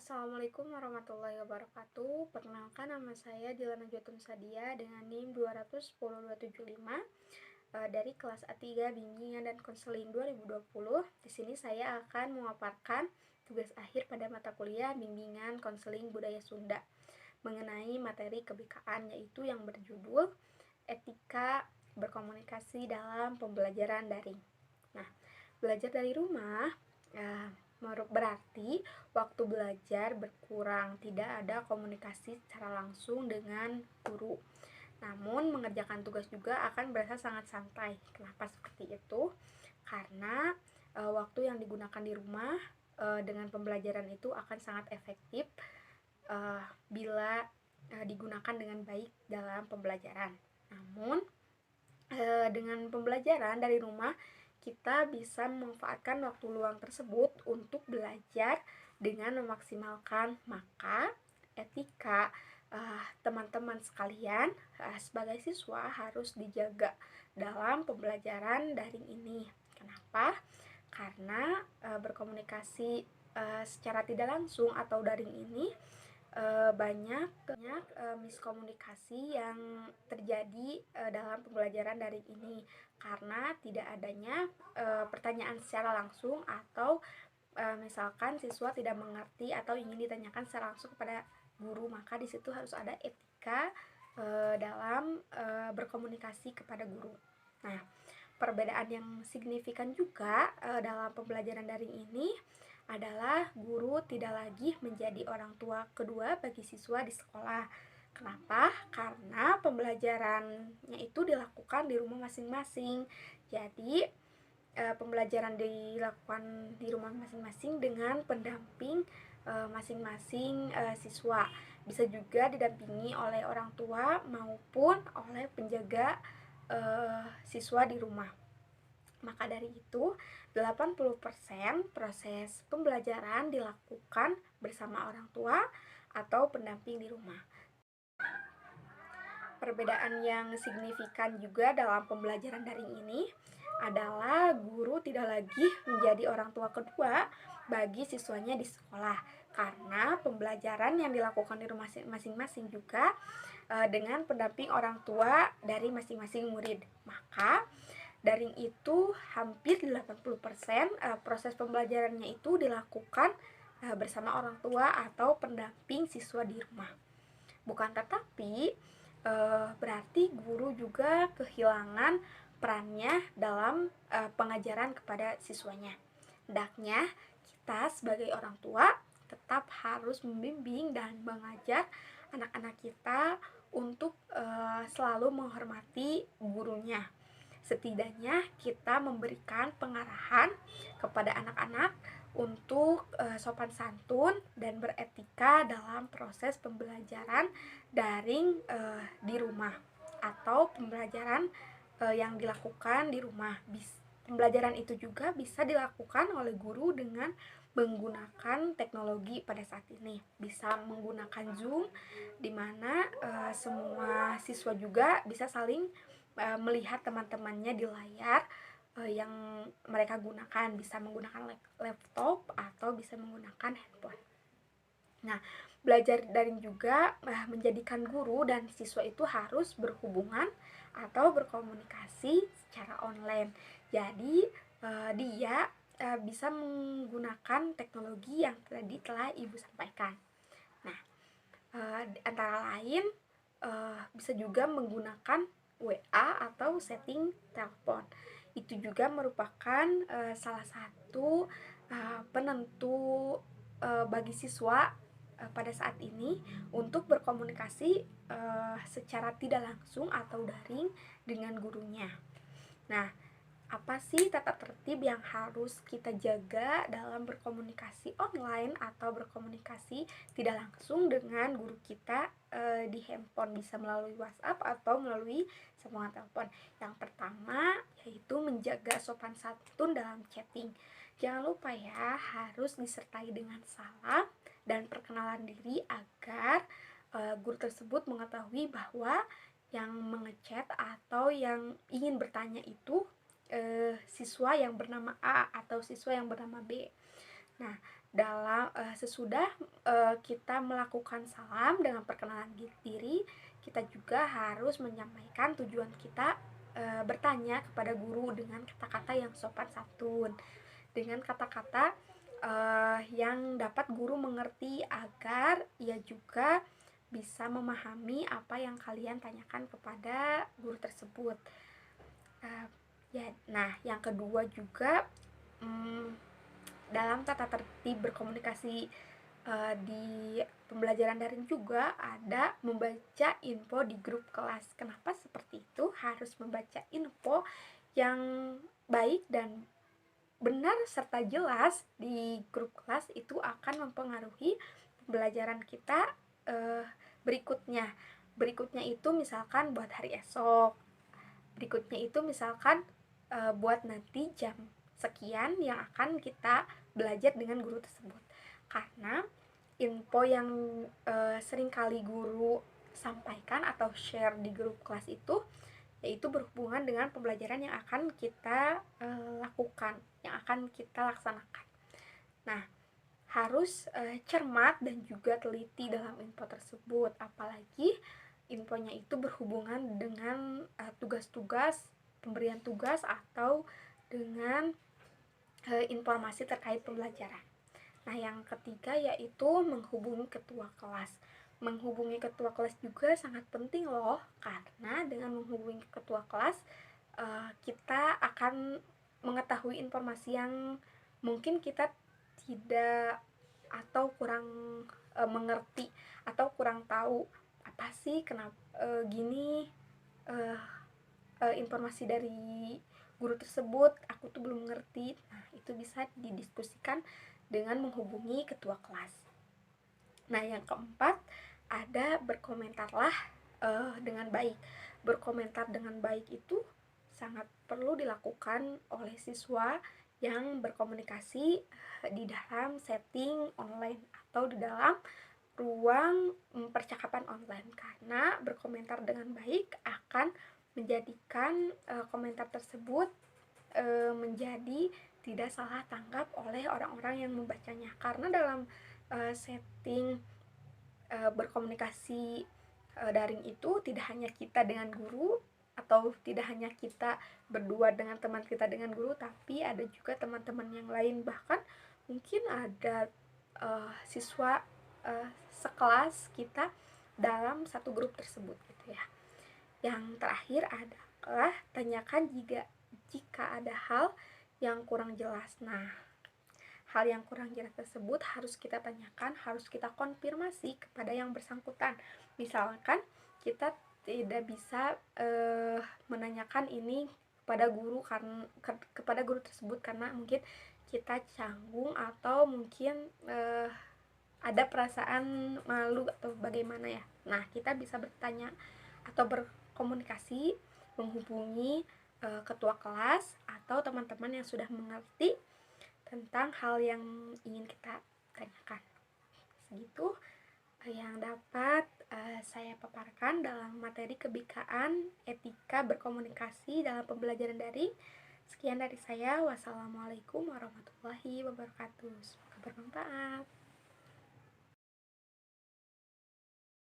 Assalamualaikum warahmatullahi wabarakatuh. Perkenalkan, nama saya Dilana Jotun Sadia dengan NIM 210275 dari kelas A3 Bimbingan dan Konseling 2020. Di sini saya akan memaparkan tugas akhir pada mata kuliah Bimbingan Konseling Budaya Sunda mengenai materi kebikaan, yaitu yang berjudul Etika Berkomunikasi dalam Pembelajaran Daring. Nah, belajar dari rumah berarti waktu belajar berkurang, tidak ada komunikasi secara langsung dengan guru. Namun mengerjakan tugas juga akan berasa sangat santai. Kenapa seperti itu? Karena waktu yang digunakan di rumah dengan pembelajaran itu akan sangat efektif bila digunakan dengan baik dalam pembelajaran. Namun dengan pembelajaran dari rumah, kita bisa memanfaatkan waktu luang tersebut untuk belajar dengan memaksimalkan. Maka etika teman-teman sekalian sebagai siswa harus dijaga dalam pembelajaran daring ini. Kenapa? Karena berkomunikasi secara tidak langsung atau daring ini banyak miskomunikasi yang terjadi dalam pembelajaran daring ini karena tidak adanya pertanyaan secara langsung atau misalkan siswa tidak mengerti atau ingin ditanyakan secara langsung kepada guru, maka di situ harus ada etika dalam berkomunikasi kepada guru. Nah, perbedaan yang signifikan juga dalam pembelajaran daring ini adalah guru tidak lagi menjadi orang tua kedua bagi siswa di sekolah. Kenapa? Karena pembelajarannya itu dilakukan di rumah masing-masing. Jadi pembelajaran dilakukan di rumah masing-masing dengan pendamping masing-masing siswa. Bisa juga didampingi oleh orang tua maupun oleh penjaga siswa di rumah. Maka dari itu, 80% proses pembelajaran dilakukan bersama orang tua atau pendamping di rumah. Perbedaan yang signifikan juga dalam pembelajaran daring ini adalah guru tidak lagi menjadi orang tua kedua bagi siswanya di sekolah, karena pembelajaran yang dilakukan di rumah masing-masing juga dengan pendamping orang tua dari masing-masing murid. Maka daring itu hampir 80% proses pembelajarannya itu dilakukan bersama orang tua atau pendamping siswa di rumah. Bukan tetapi berarti guru juga kehilangan perannya dalam pengajaran kepada siswanya. Hendaknya kita sebagai orang tua tetap harus membimbing dan mengajar anak-anak kita untuk selalu menghormati gurunya. Setidaknya kita memberikan pengarahan kepada anak-anak untuk sopan santun dan beretika dalam proses pembelajaran daring di rumah atau pembelajaran yang dilakukan di rumah. Pembelajaran itu juga bisa dilakukan oleh guru dengan menggunakan teknologi pada saat ini. Bisa menggunakan Zoom, di mana semua siswa juga bisa saling melihat teman-temannya di layar yang mereka gunakan, bisa menggunakan laptop atau bisa menggunakan handphone. Nah, belajar daring juga menjadikan guru dan siswa itu harus berhubungan atau berkomunikasi secara online. Jadi dia bisa menggunakan teknologi yang tadi telah Ibu sampaikan. Nah, antara lain bisa juga menggunakan WA atau setting telepon. Itu juga merupakan salah satu penentu bagi siswa pada saat ini untuk berkomunikasi secara tidak langsung atau daring dengan gurunya. Nah, apa sih tata tertib yang harus kita jaga dalam berkomunikasi online atau berkomunikasi tidak langsung dengan guru kita di handphone, bisa melalui WhatsApp atau melalui sambungan telepon? Yang pertama yaitu menjaga sopan santun dalam chatting. Jangan lupa ya, harus disertai dengan salam dan perkenalan diri agar guru tersebut mengetahui bahwa yang mengechat atau yang ingin bertanya itu siswa yang bernama A atau siswa yang bernama B. Nah, sesudah kita melakukan salam dengan perkenalan diri, kita juga harus menyampaikan tujuan kita bertanya kepada guru dengan kata-kata yang sopan santun, dengan kata-kata yang dapat guru mengerti agar ia juga bisa memahami apa yang kalian tanyakan kepada guru tersebut. Nah, yang kedua juga, dalam tata tertib berkomunikasi di pembelajaran daring juga ada membaca info di grup kelas. Kenapa seperti itu? Harus membaca info yang baik dan benar serta jelas di grup kelas itu akan mempengaruhi pembelajaran kita berikutnya. Berikutnya itu misalkan buat hari esok. Berikutnya itu misalkan buat nanti jam sekian yang akan kita belajar dengan guru tersebut. Karena info yang seringkali guru sampaikan atau share di grup kelas itu yaitu berhubungan dengan pembelajaran yang akan kita lakukan, yang akan kita laksanakan. Nah, harus cermat dan juga teliti dalam info tersebut, apalagi infonya itu berhubungan dengan tugas-tugas, pemberian tugas atau dengan informasi terkait pembelajaran. Nah, yang ketiga yaitu menghubungi ketua kelas. Menghubungi ketua kelas juga sangat penting loh, karena dengan menghubungi ketua kelas kita akan mengetahui informasi yang mungkin kita tidak atau kurang mengerti atau kurang tahu apa sih kenapa gini informasi dari guru tersebut aku tuh belum ngerti. Nah, itu bisa didiskusikan dengan menghubungi ketua kelas. Nah, yang keempat ada berkomentarlah dengan baik. Berkomentar dengan baik itu sangat perlu dilakukan oleh siswa yang berkomunikasi di dalam setting online atau di dalam ruang percakapan online, karena berkomentar dengan baik akan menjadikan komentar tersebut menjadi tidak salah tangkap oleh orang-orang yang membacanya. Karena dalam setting berkomunikasi daring itu tidak hanya kita dengan guru atau tidak hanya kita berdua dengan teman kita dengan guru, tapi ada juga teman-teman yang lain, bahkan mungkin ada siswa sekelas kita dalam satu grup tersebut gitu ya. Yang terakhir adalah tanyakan jika ada hal yang kurang jelas. Nah, hal yang kurang jelas tersebut harus kita tanyakan, harus kita konfirmasi kepada yang bersangkutan. Misalkan kita tidak bisa menanyakan ini kepada guru tersebut karena mungkin kita canggung atau mungkin ada perasaan malu atau bagaimana ya. Nah, kita bisa bertanya atau berkomunikasi menghubungi ketua kelas atau teman-teman yang sudah mengerti tentang hal yang ingin kita tanyakan. Segitu yang dapat saya paparkan dalam materi kebikaan etika berkomunikasi dalam pembelajaran daring. Sekian dari saya. Wassalamualaikum warahmatullahi wabarakatuh. Semoga bermanfaat.